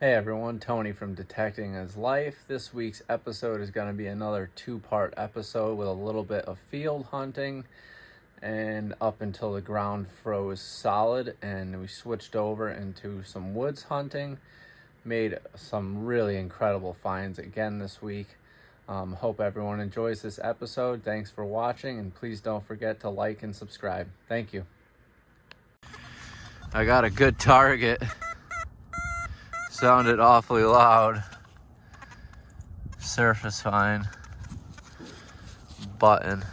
Hey everyone, Tony from Detecting is Life. This week's episode is going to be another two-part episode with a little bit of field hunting and up until the ground froze solid and we switched over into some woods hunting. Made some really incredible finds again this week. Hope everyone enjoys this episode. Thanks for watching and please don't forget to like and subscribe. Thank you. I got a good target. Sounded awfully loud. Surface fine. Button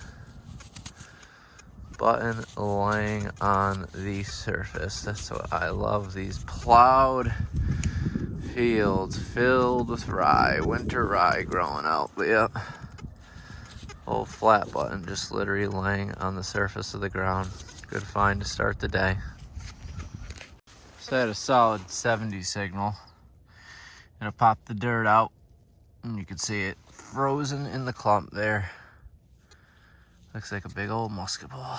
laying on the surface. That's what I love. These plowed fields filled with rye, winter rye growing out. But yep, old flat button just literally laying on the surface of the ground. Good find to start the day. So I had a solid 70 signal. Gonna pop the dirt out and you can see it frozen in the clump there. Looks like a big old musket ball.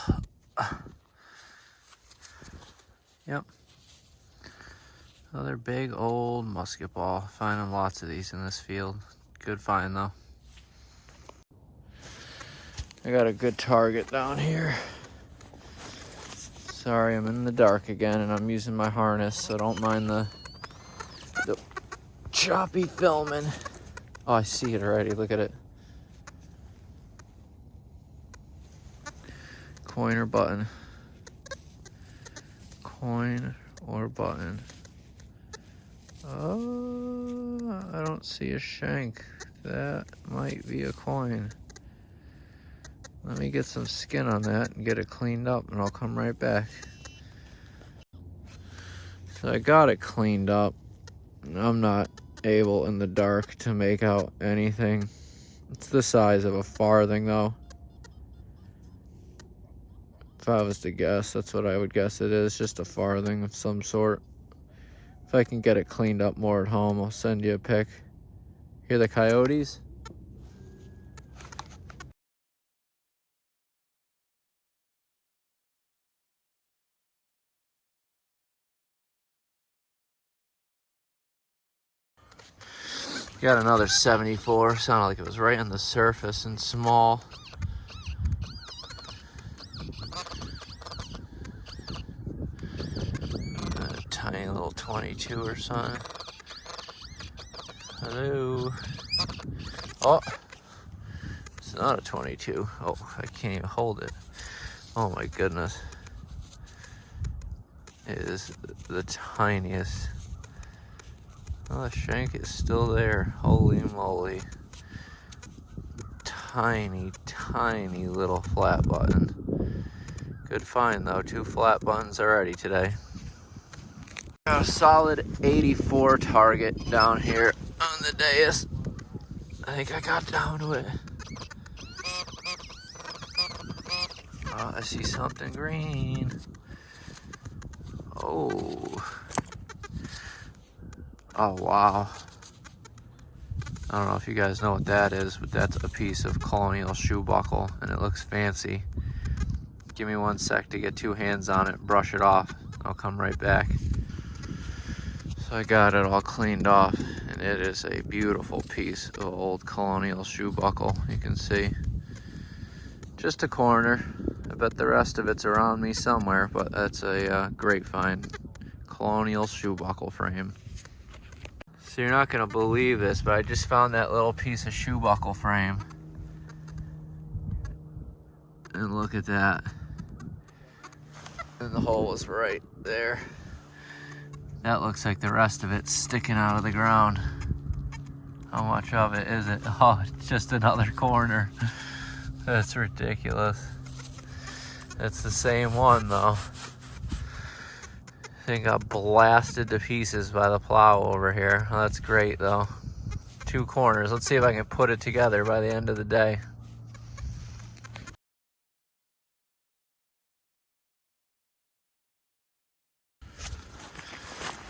Yep. Another big old musket ball. Finding lots of these in this field. Good find though. I got a good target down here. Sorry, I'm in the dark again and I'm using my harness, so don't mind the choppy filming. Oh, I see it already. Look at it. Coin or button. Coin or button. Oh, I don't see a shank. That might be a coin. Let me get some skin on that and get it cleaned up and I'll come right back. So I got it cleaned up. I'm not able in the dark to make out anything. It's the size of a farthing though. If I was to guess, that's what I would guess it is. Just a farthing of some sort. If I can get it cleaned up more at home, I'll send you a pic. Hear the coyotes? Got another 74. Sounded like it was right on the surface and small. A tiny little 22 or something. Hello. Oh, it's not a 22. Oh, I can't even hold it. Oh my goodness. It is the tiniest. Oh, the shank is still there. Holy moly. Tiny, tiny little flat button. Good find though. 2 flat buttons already today. Got a solid 84 target down here on the DEUS. I think I got down to it. Oh, I see something green. Oh. Oh, wow. I don't know if you guys know what that is, but that's a piece of colonial shoe buckle, and it looks fancy. Give me 1 sec to get 2 hands on it, brush it off. I'll come right back. So I got it all cleaned off, and it is a beautiful piece of old colonial shoe buckle. You can see just a corner. I bet the rest of it's around me somewhere, but that's a great find. Colonial shoe buckle frame. So you're not gonna believe this, but I just found that little piece of shoe buckle frame. And look at that. And the hole was right there. That looks like the rest of it's sticking out of the ground. How much of it is it? Oh, it's just another corner. That's ridiculous. It's the same one though. Thing got blasted to pieces by the plow over here. Well, that's great though. 2 corners. Let's see if I can put it together by the end of the day.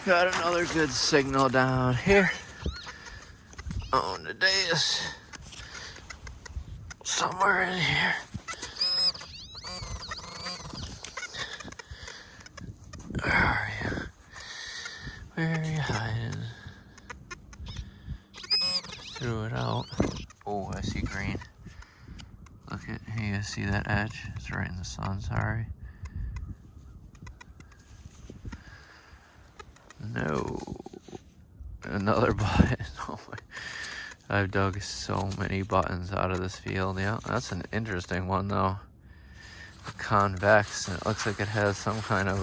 Got another good signal down here on the DEUS. Somewhere in here. Where are you? Where are you hiding? see that edge? It's right in the sun, sorry. No. Another button. Oh my. I've dug so many buttons out of this field. Yeah, that's an interesting one though. Convex, and it looks like it has some kind of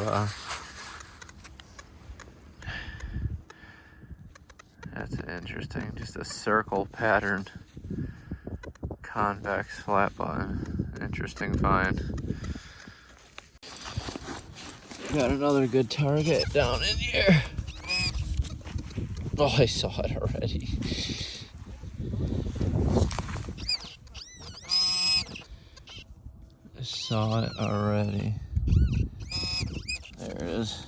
that's interesting, just a circle pattern convex flat button. Interesting find. Got another good target down in here. Oh, I saw it already. I saw it already. There it is.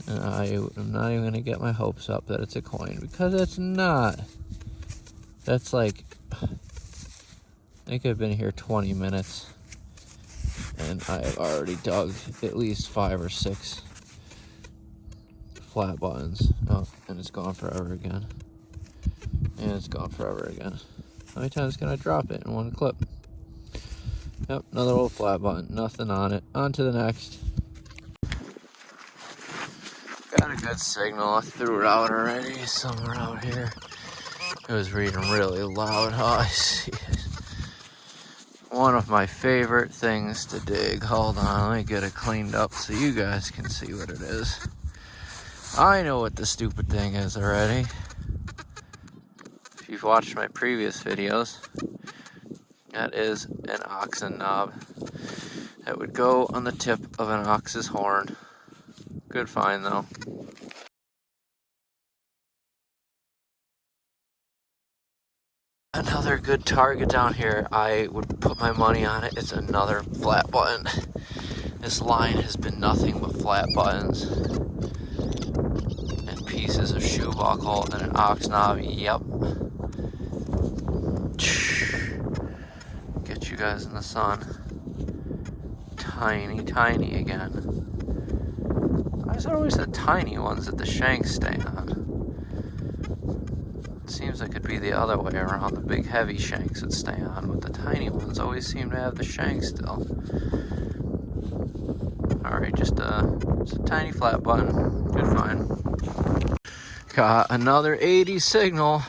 And I'm not even gonna get my hopes up that it's a coin, because it's not. That's like, I think I've been here 20 minutes and I have already dug at least 5 or 6 flat buttons. Oh, and it's gone forever again. And it's gone forever again. How many times can I drop it in one clip? Yep, another old flat button, nothing on it. On to the next. Got a good signal. I threw it out already, somewhere out here. It was reading really loud. Oh, I see it. One of my favorite things to dig. Hold on, let me get it cleaned up so you guys can see what it is. I know what the stupid thing is already. If you've watched my previous videos, that is an oxen knob that would go on the tip of an ox's horn. Good find though. Another good target down here. I would put my money on it. It's another flat button. This line has been nothing but flat buttons and pieces of shoe buckle and an ox knob. Yep. Get you guys in the sun. Tiny, tiny again. Why is it always the tiny ones that the shanks stay on? Seems like it'd be the other way around. The big heavy shanks would stay on, but the tiny ones always seem to have the shanks still. Alright, just a tiny flat button. Good find. Got another 80 signal,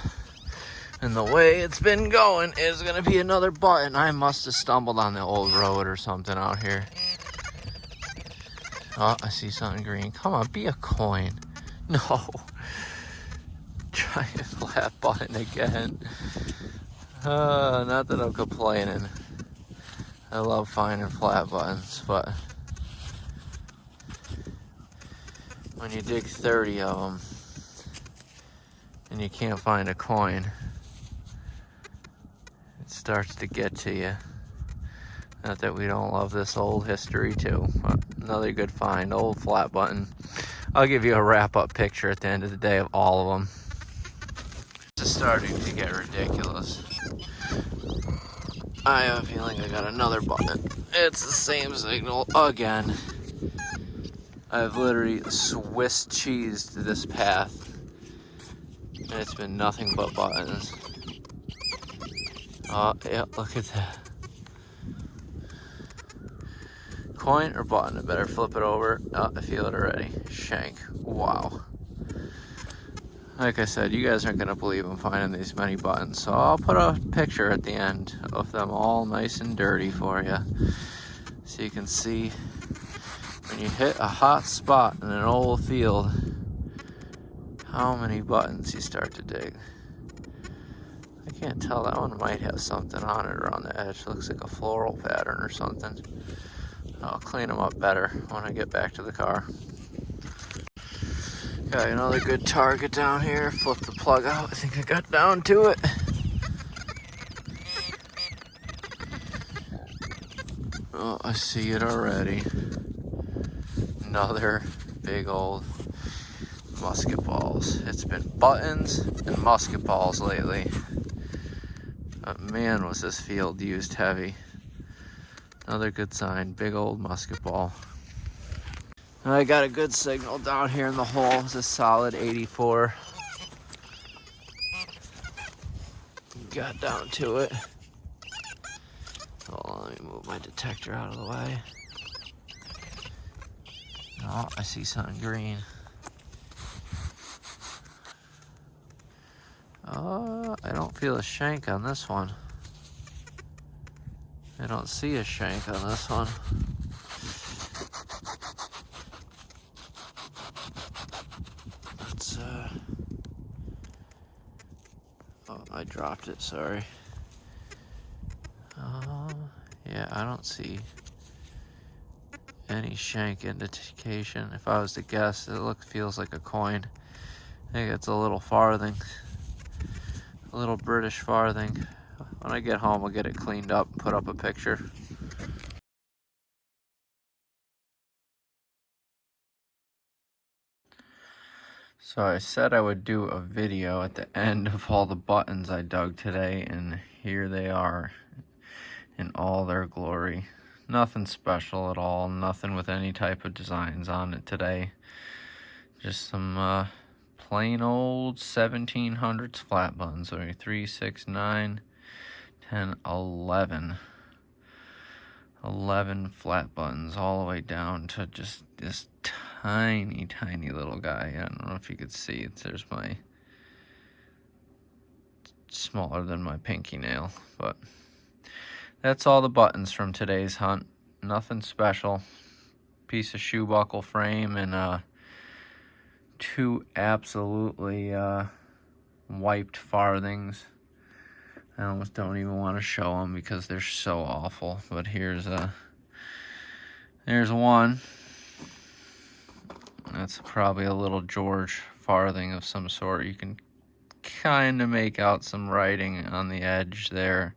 and the way it's been going is gonna be another button. I must have stumbled on the old road or something out here. Oh, I see something green. Come on, be a coin. No. Giant flat button again. Not that I'm complaining. I love finding flat buttons, but when you dig 30 of them and you can't find a coin, it starts to get to you. Not that we don't love this old history too, but another good find, old flat button. I'll give you a wrap-up picture at the end of the day of all of them. It's starting to get ridiculous. I have a feeling I got another button. It's the same signal again. I've literally Swiss cheesed this path, and it's been nothing but buttons. Oh, yeah, look at that. Coin or button? I better flip it over. Oh, I feel it already. Shank. Wow. Like I said, you guys aren't going to believe I'm finding these many buttons, so I'll put a picture at the end of them all nice and dirty for you, so you can see when you hit a hot spot in an old field, how many buttons you start to dig. I can't tell, that one might have something on it around the edge. Looks like a floral pattern or something. I'll clean them up better when I get back to the car. Got another good target down here. Flip the plug out. I think I got down to it. Oh, I see it already. Another big old musket balls. It's been buttons and musket balls lately. But man, was this field used heavy. Another good sign. Big old musket ball. I got a good signal down here in the hole. It's a solid 84. Got down to it. Hold my detector out of the way. Oh, I see something green. I don't feel a shank on this one. I don't see a shank on this one. Let's, oh, I dropped it, sorry. Yeah, I don't see any shank indication. If I was to guess, it feels like a coin. I think it's a little farthing. A little British farthing. When I get home, I'll get it cleaned up and put up a picture. So I said I would do a video at the end of all the buttons I dug today, and here they are in all their glory. Nothing special at all, nothing with any type of designs on it today. Just some plain old 1700s flat buttons. So 3, 6, 9, 10, 11. 11 flat buttons all the way down to just this tiny, tiny little guy. I don't know if you could see. There's my smaller than my pinky nail, but that's all the buttons from today's hunt. Nothing special. Piece of shoe buckle frame and two absolutely wiped farthings. I almost don't even want to show them because they're so awful. But there's one. That's probably a little George farthing of some sort. You can kind of make out some writing on the edge there.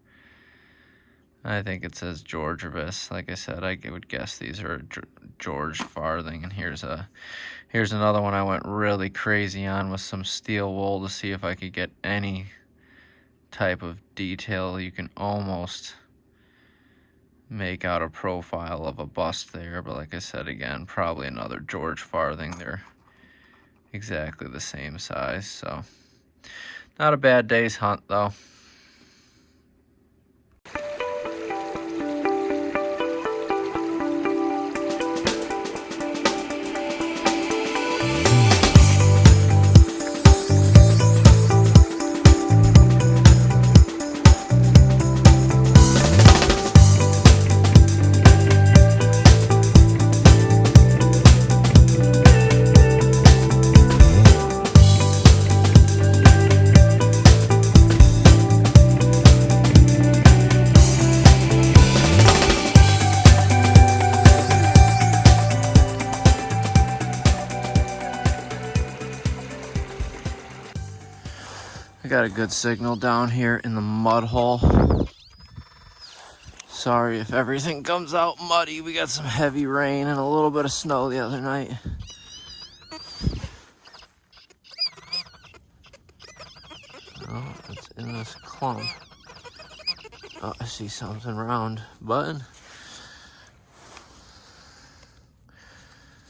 I think it says Georgivis. Like I said, I would guess these are George farthing. And here's another one I went really crazy on with some steel wool to see if I could get any type of detail. You can almost make out a profile of a bust there, but like I said again, probably another George farthing. They're exactly the same size, so not a bad day's hunt though. I got a good signal down here in the mud hole. Sorry if everything comes out muddy. We got some heavy rain and a little bit of snow the other night. Oh, it's in this clump. Oh, I see something round. Button?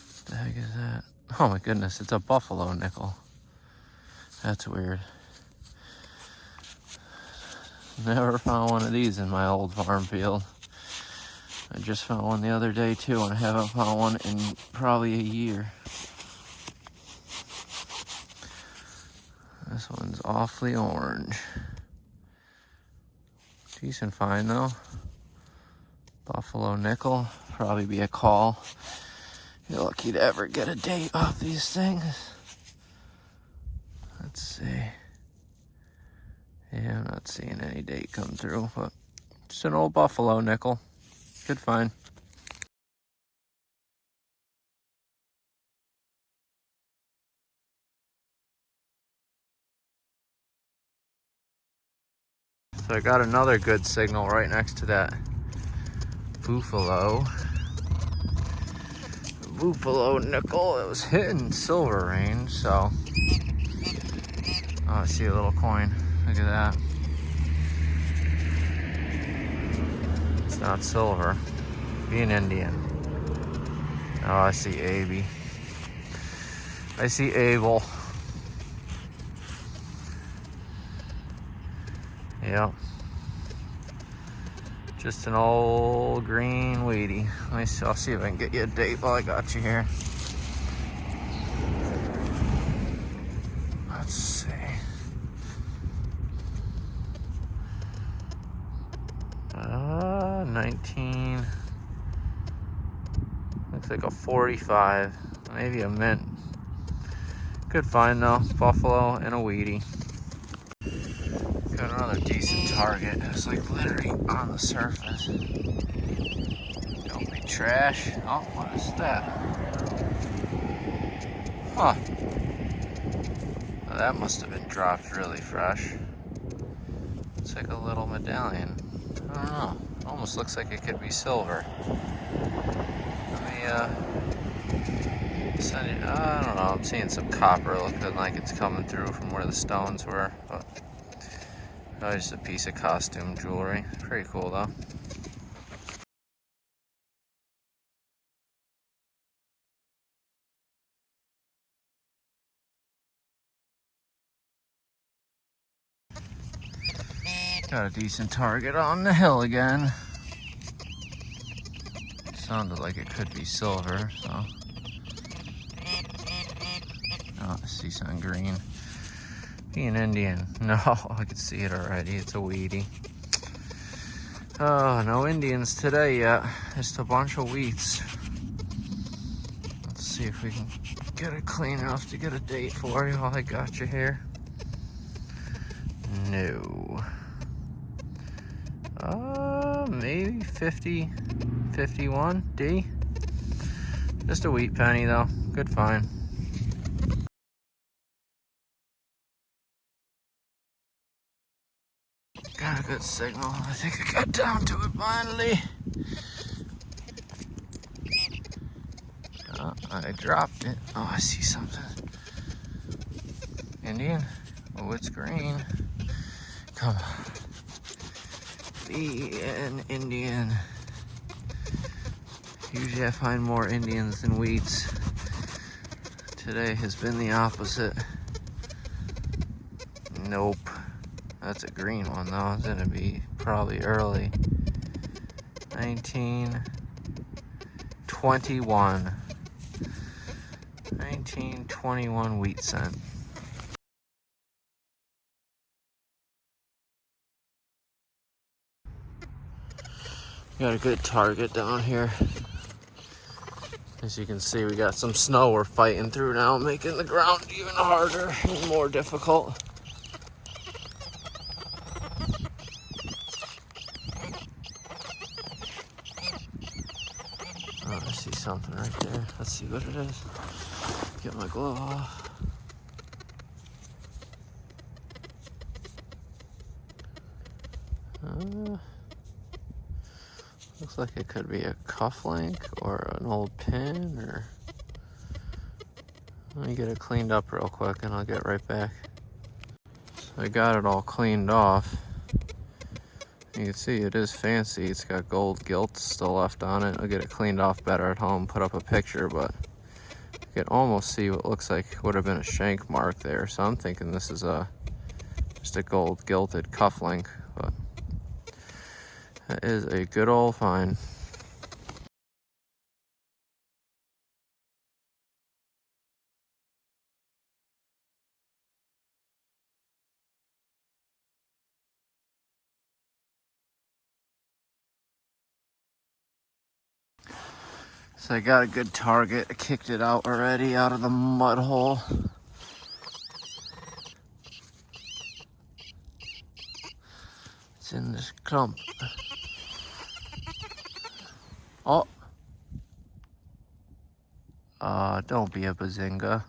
What the heck is that? Oh my goodness, it's a buffalo nickel. That's weird. Never found one of these in my old farm field. I just found one the other day too, and I haven't found one in probably a year. This one's awfully orange. Decent find though. Buffalo nickel, probably be a call. You're lucky to ever get a date off these things. Let's see. Yeah, I'm not seeing any date come through, but it's an old buffalo nickel. Good find. So I got another good signal right next to that buffalo nickel. It was hitting silver range, so oh, I see a little coin. Look at that. It's not silver. Be an Indian. Oh, I see Abby. I see Abel. Yep. Just an old green weedy. I'll see if I can get you a date while I got you here. Let's see. Uh, 19. Looks like a 45. Maybe a mint. Good find though. Buffalo and a weedy. Got another decent target. It's like literally on the surface. Don't be trash. Oh, what is that? Huh. Well, that must have been dropped really fresh. It's like a little medallion. I don't know. It almost looks like it could be silver. Let me send you. I don't know. I'm seeing some copper looking like it's coming through from where the stones were. But oh, just a piece of costume jewelry. Pretty cool though. Got a decent target on the hill again. Sounded like it could be silver, so. Oh, I see something green. Being Indian. No, I can see it already. It's a weedy. Oh, no Indians today yet. Just a bunch of wheats. Let's see if we can get it clean enough to get a date for you while I got you here. No. Maybe 50, 51 D. Just a wheat penny though. Good find. Got a good signal. I think I got down to it finally. Oh, I dropped it. Oh, I see something. Indian. Oh, it's green. Come on. Be an Indian. Usually I find more Indians than wheats. Today has been the opposite. Nope. That's a green one though. It's gonna be probably early. 1921. 1921 wheat cent. Got a good target down here. As you can see, we got some snow we're fighting through now, making the ground even harder and more difficult. Oh, I see something right there. Let's see what it is. Get my glove off. Looks like it could be a cufflink or an old pin, or let me get it cleaned up real quick and I'll get right back. So I got it all cleaned off. You can see it is fancy. It's got gold gilt still left on it. I'll get it cleaned off better at home, put up a picture, but you can almost see what looks like would have been a shank mark there. So I'm thinking this is just a gold gilded cufflink, but that is a good old find. So I got a good target. I kicked it out already out of the mud hole. It's in this clump. Oh. Don't be a bazinga.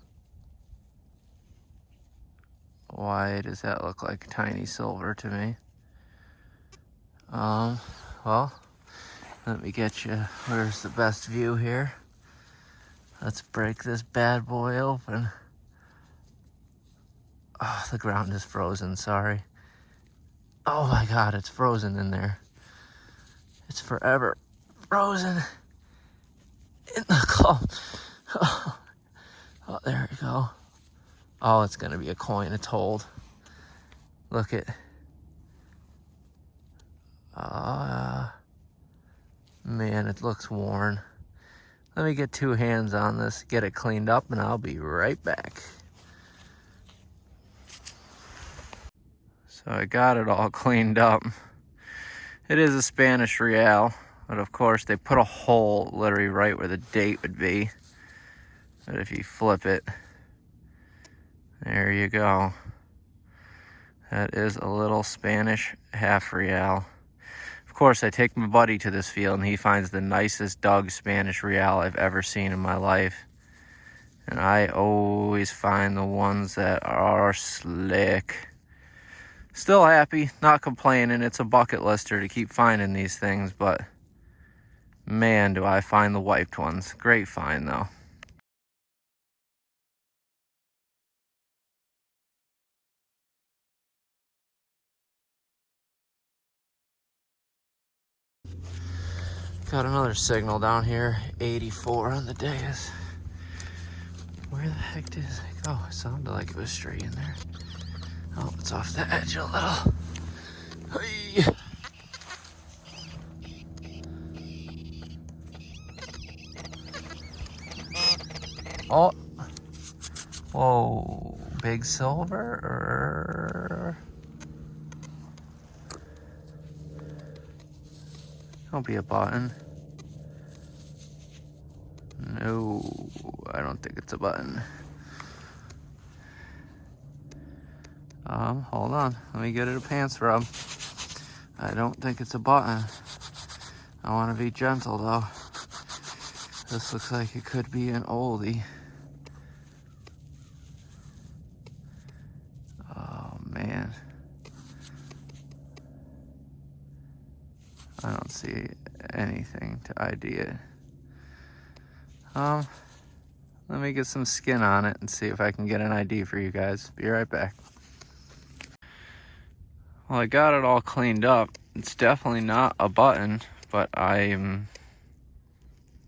Why does that look like tiny silver to me? Well, let me get you, where's the best view here? Let's break this bad boy open. Oh, the ground is frozen, sorry. Oh my God, it's frozen in there. It's forever frozen in the clump. Oh, there we go. Oh, it's gonna be a coin, it's old. Look at, Man, it looks worn. Let me get 2 hands on this, get it cleaned up, and I'll be right back. So I got it all cleaned up. It is a Spanish real, but of course they put a hole literally right where the date would be. But if you flip it, there you go. That is a little Spanish half real. Of course, I take my buddy to this field and he finds the nicest dug Spanish real I've ever seen in my life. And I always find the ones that are slick. Still happy, not complaining. It's a bucket lister to keep finding these things, but man, do I find the wiped ones. Great find though. Got another signal down here, 84 on the DEUS. Where the heck did it go? It sounded like it was straight in there. Oh, it's off the edge a little. Hey. Oh. Whoa. Big silver? Don't be a button. No, I don't think it's a button. Hold on. Let me get it a pants rub. I don't think it's a button. I want to be gentle though. This looks like it could be an oldie. Oh man. I don't see anything to ID it. Let me get some skin on it and see if I can get an ID for you guys. Be right back. Well, I got it all cleaned up. It's definitely not a button, but I'm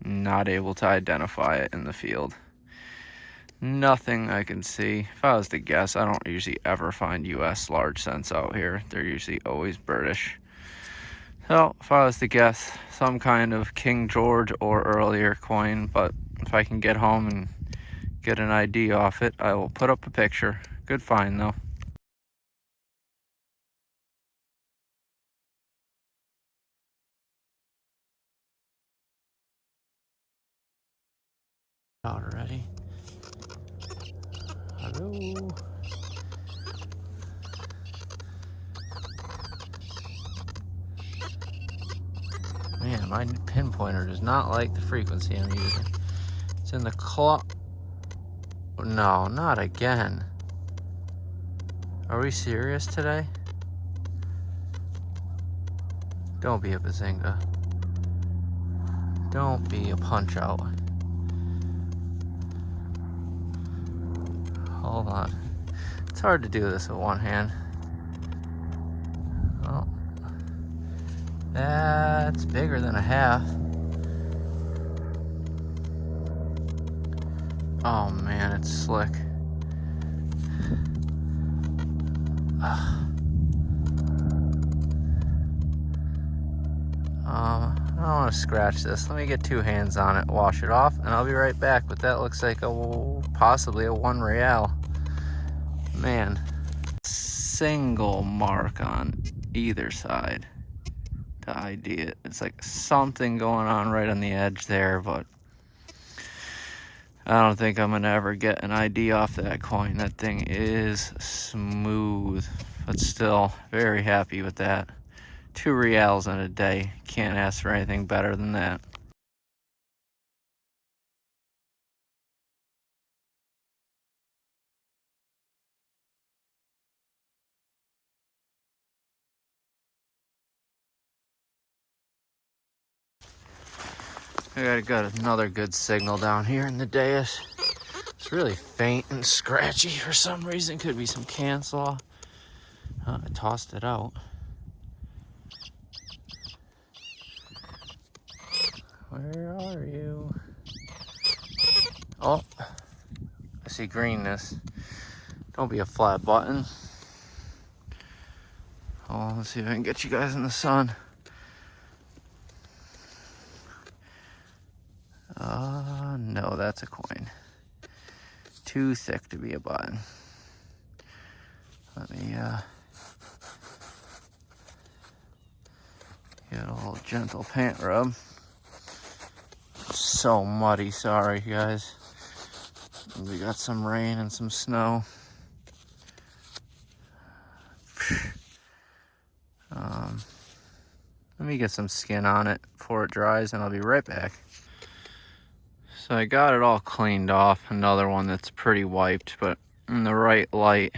not able to identify it in the field. Nothing I can see. If I was to guess, I don't usually ever find US large cents out here. They're usually always British. So, if I was to guess, some kind of King George or earlier coin, but if I can get home and get an ID off it, I will put up a picture. Good find though. Out already. Hello. Man, my pinpointer does not like the frequency I'm using. It's in the clock. No, not again. Are we serious today? Don't be a bazinga. Don't be a punch out. Hold on. It's hard to do this with one hand. Oh. That's bigger than a half. Oh man, it's slick. I don't want to scratch this. Let me get 2 hands on it, wash it off, and I'll be right back. But that looks like possibly a 1 real. Man, single mark on either side to ID it. It's like something going on right on the edge there, but I don't think I'm gonna ever get an ID off that coin. That thing is smooth, but still very happy with that. 2 reals in a day. Can't ask for anything better than that. I got another good signal down here in the DEUS. It's really faint and scratchy for some reason. Could be some cancel. I tossed it out. Where are you? Oh, I see greenness. Don't be a flat button. Oh, let's see if I can get you guys in the sun. that's a coin. Too thick to be a button. Let me give it a little gentle paint rub. So muddy, sorry guys. We got some rain and some snow. Let me get some skin on it before it dries and I'll be right back. So I got it all cleaned off. Another one that's pretty wiped, but in the right light,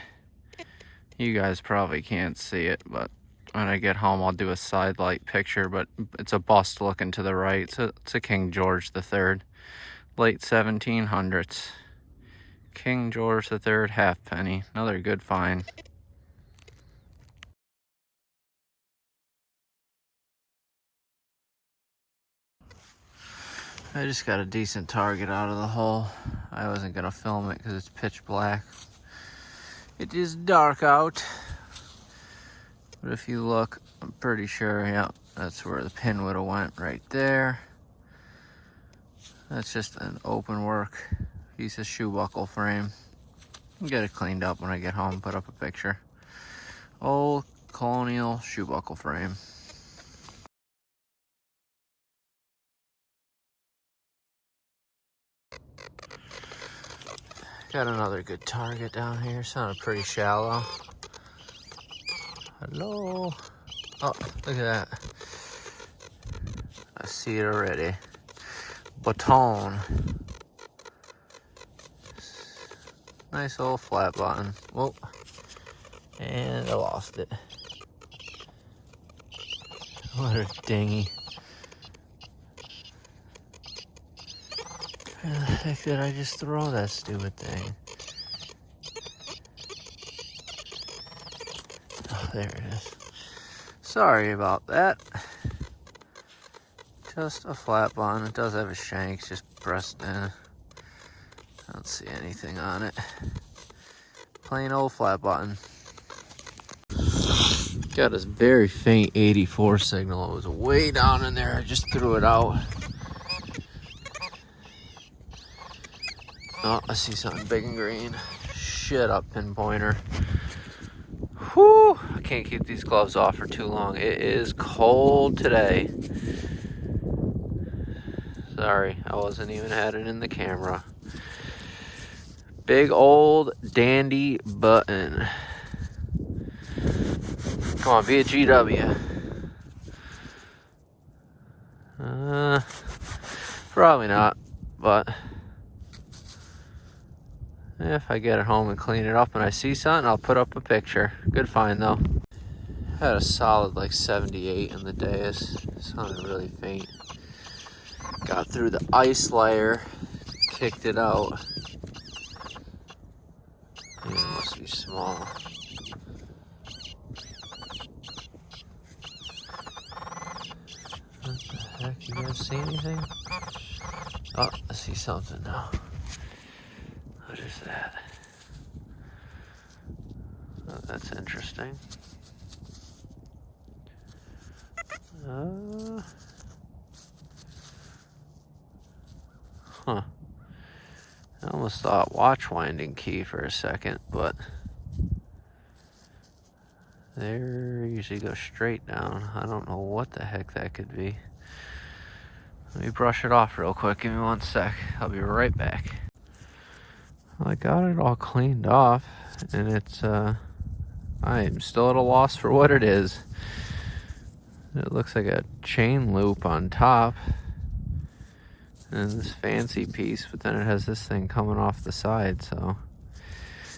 you guys probably can't see it, but when I get home I'll do a side light picture, but it's a bust looking to the right. So it's a King George III, late 1700s. King George III halfpenny, another good find. I just got a decent target out of the hole. I wasn't gonna film it because it's pitch black. It is dark out. But if you look, I'm pretty sure, yeah, that's where the pin would have went, right there. That's just an open work piece of shoe buckle frame. I'll get it cleaned up when I get home, put up a picture. Old colonial shoe buckle frame. Got another good target down here. Sounded pretty shallow. Hello. Oh, look at that. I see it already. Baton. Nice old flat button. Whoa. And I lost it. What a dinghy. Where the heck did I just throw that stupid thing? Oh, there it is. Sorry about that. Just a flat button. It does have a shank, just pressed in. I don't see anything on it. Plain old flat button. Got this very faint 84 signal. It was way down in there. I just threw it out. Oh, I see something big and green. Shit up, pinpointer. Whew! I can't keep these gloves off for too long. It is cold today. Sorry, I wasn't even had it in the camera. Big old dandy button. Come on, be a GW. Probably not, but if I get it home and clean it up and I see something, I'll put up a picture. Good find though. Had a solid like 78 in the DEUS. Sounded really faint. Got through the ice layer, kicked it out. Yeah, it must be small. What the heck? You guys see anything? Oh, I see something now. What is that? Oh, that's interesting. Huh. I almost thought watch winding key for a second, but they usually go straight down. I don't know what the heck that could be. Let me brush it off real quick. Give me 1 sec. I'll be right back. Well, I got it all cleaned off, and it's, I'm still at a loss for what it is. It looks like a chain loop on top, and this fancy piece, but then it has this thing coming off the side, so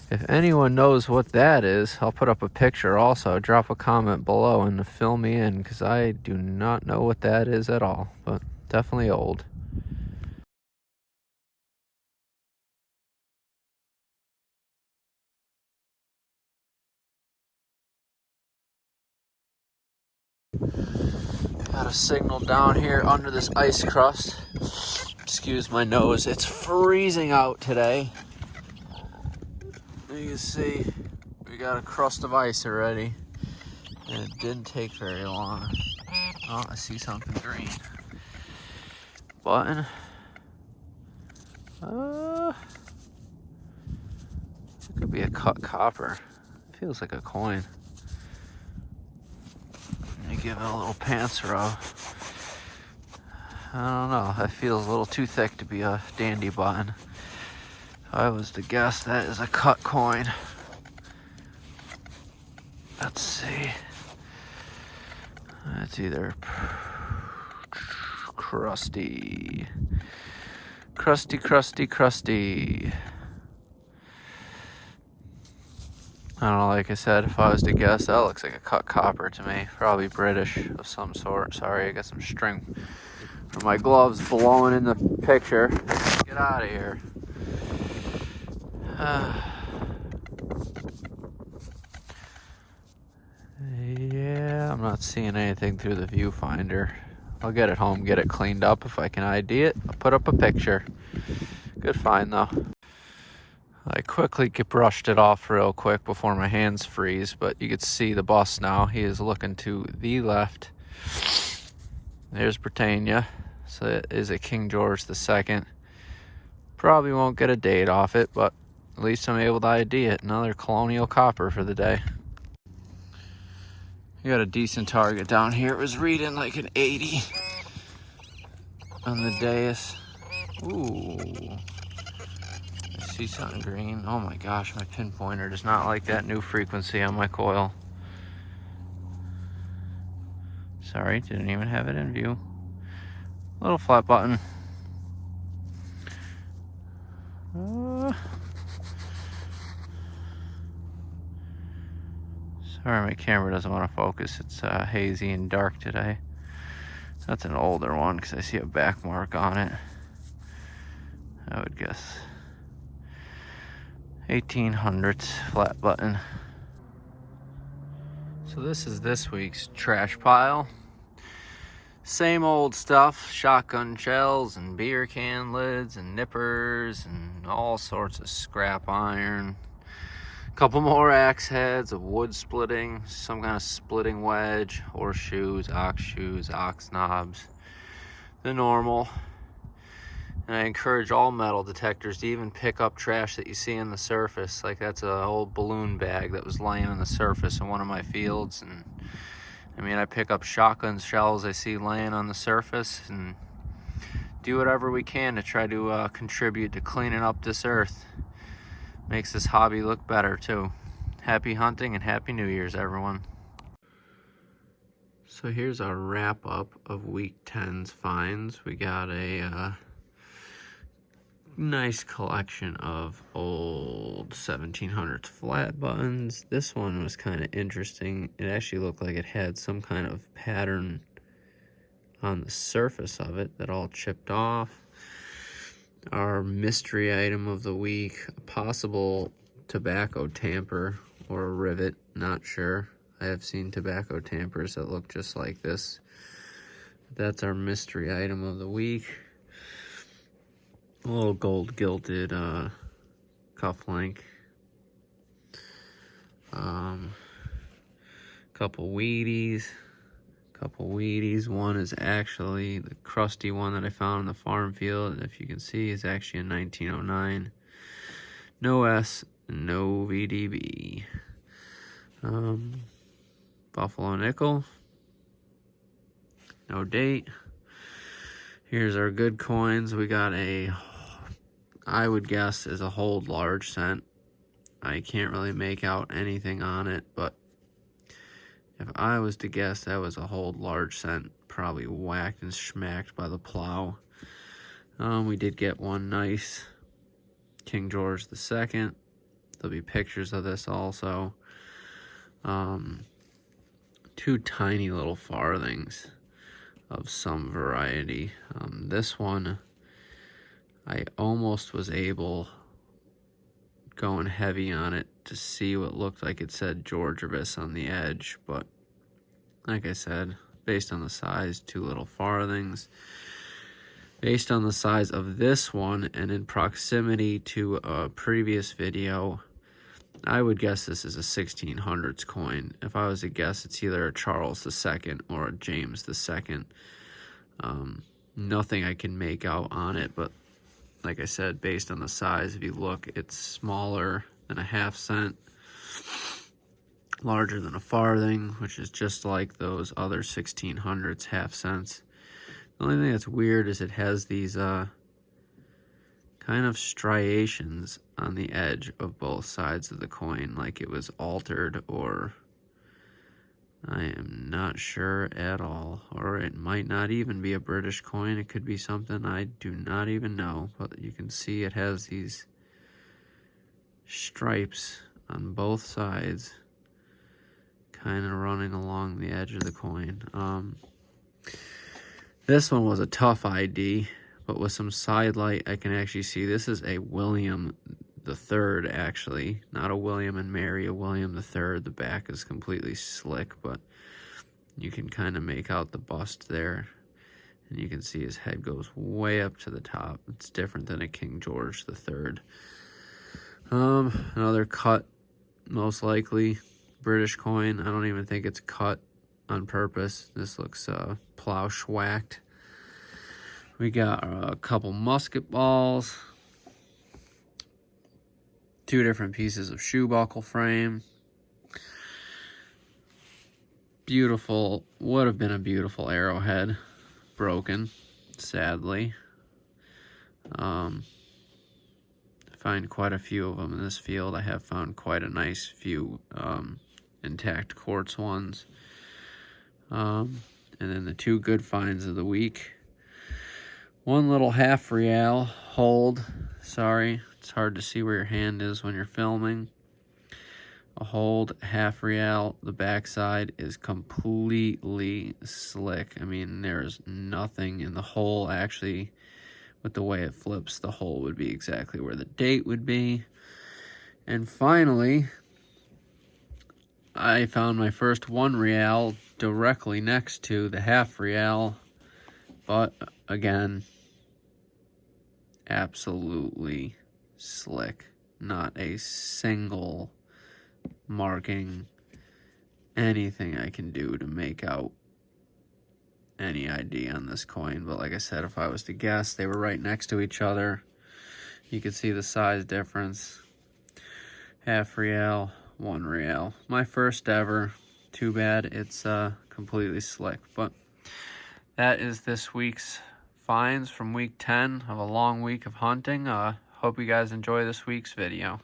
if anyone knows what that is, I'll put up a picture also. Drop a comment below and fill me in, because I do not know what that is at all, but definitely old. Got a signal down here under this ice crust. Excuse my nose, it's freezing out today. You can see we got a crust of ice already, and it didn't take very long. Oh, I see something green. Button. It could be a cut copper. Feels like a coin. Let me give it a little pants rub. I don't know. That feels a little too thick to be a dandy button. If I was to guess, that is a cut coin. Let's see. That's either crusty. Crusty, crusty, crusty. I don't know, like I said, if I was to guess, that looks like a cut copper to me. Probably British of some sort. Sorry, I got some string from my gloves blowing in the picture. Get out of here. Yeah, I'm not seeing anything through the viewfinder. I'll get it home, get it cleaned up. If I can ID it, I'll put up a picture. Good find though. I quickly brushed it off real quick before my hands freeze, but you can see the bus now. He is looking to the left. There's Britannia. So it is a King George II. Probably won't get a date off it, but at least I'm able to ID it. Another colonial copper for the day. You got a decent target down here. It was reading like an 80 on the DEUS. Ooh. I see something green. Oh my gosh, my pinpointer does not like that new frequency on my coil. Sorry, didn't even have it in view. Little flat button. Sorry, my camera doesn't want to focus. It's hazy and dark today. That's an older one because I see a back mark on it. I would guess 1800s flat button. So this is this week's trash pile. Same old stuff, shotgun shells and beer can lids and nippers and all sorts of scrap iron. A couple more axe heads, a wood splitting, some kind of splitting wedge, horseshoes, ox knobs, the normal. And I encourage all metal detectors to even pick up trash that you see on the surface. Like that's an old balloon bag that was laying on the surface in one of my fields. And I mean, I pick up shotgun shells I see laying on the surface and do whatever we can to try to contribute to cleaning up this earth. Makes this hobby look better too. Happy hunting and happy New Year's, everyone. So here's our wrap up of week 10's finds. We got a nice collection of old 1700s flat buttons. This one was kind of interesting. It actually looked like it had some kind of pattern on the surface of it that all chipped off. Our mystery item of the week, a possible tobacco tamper or a rivet, not sure. I have seen tobacco tampers that look just like this. That's our mystery item of the week. A little gold gilded cufflink. Couple Wheaties. One is actually the crusty one that I found in the farm field. If you can see, it's actually a 1909. No S, no VDB. Buffalo nickel. No date. Here's our good coins. We got a, I would guess, is a hold large cent. I can't really make out anything on it, but if I was to guess, that was a hold large cent, probably whacked and smacked by the plow. We did get one nice King George II. There'll be pictures of this also. Two tiny little farthings of some variety. This one, I almost was able, going heavy on it, to see what looked like it said Georgivis on the edge, but like I said, based on the size, two little farthings. Based on the size of this one and in proximity to a previous video, I would guess this is a 1600s coin. If I was to guess, it's either a Charles II or a James II. Nothing I can make out on it, but like I said, based on the size, if you look, it's smaller than a 1/2 cent, larger than a farthing, which is just like those other 1600s 1/2 cents. The only thing that's weird is it has these kind of striations on the edge of both sides of the coin, like it was altered, or I am not sure at all. Or it might not even be a British coin. It could be something I do not even know. But you can see it has these stripes on both sides, kind of running along the edge of the coin. This one was a tough ID, but with some side light, I can actually see this is a William III, actually. Not a William and Mary, a William III. The back is completely slick, but you can kind of make out the bust there. And you can see his head goes way up to the top. It's different than a King George III. Another cut, most likely, British coin. I don't even think it's cut on purpose. This looks plow schwacked. We got a couple musket balls, 2 different pieces of shoe buckle frame. Beautiful, would have been a beautiful arrowhead, broken, sadly. Find quite a few of them in this field. I have found quite a nice few intact quartz ones. And then the 2 good finds of the week. One little half real hold. Sorry, it's hard to see where your hand is when you're filming. A hold, half real. The backside is completely slick. I mean, there's nothing in the hole. Actually, with the way it flips, the hole would be exactly where the date would be. And finally, I found my first 1 real directly next to the half real, but again, absolutely slick. Not a single marking, anything I can do to make out any ID on this coin. But like I said, if I was to guess, they were right next to each other. You could see the size difference. Half real, 1 real. My first ever. Too bad it's completely slick. But that is this week's finds from week 10 of a long week of hunting. Hope you guys enjoy this week's video.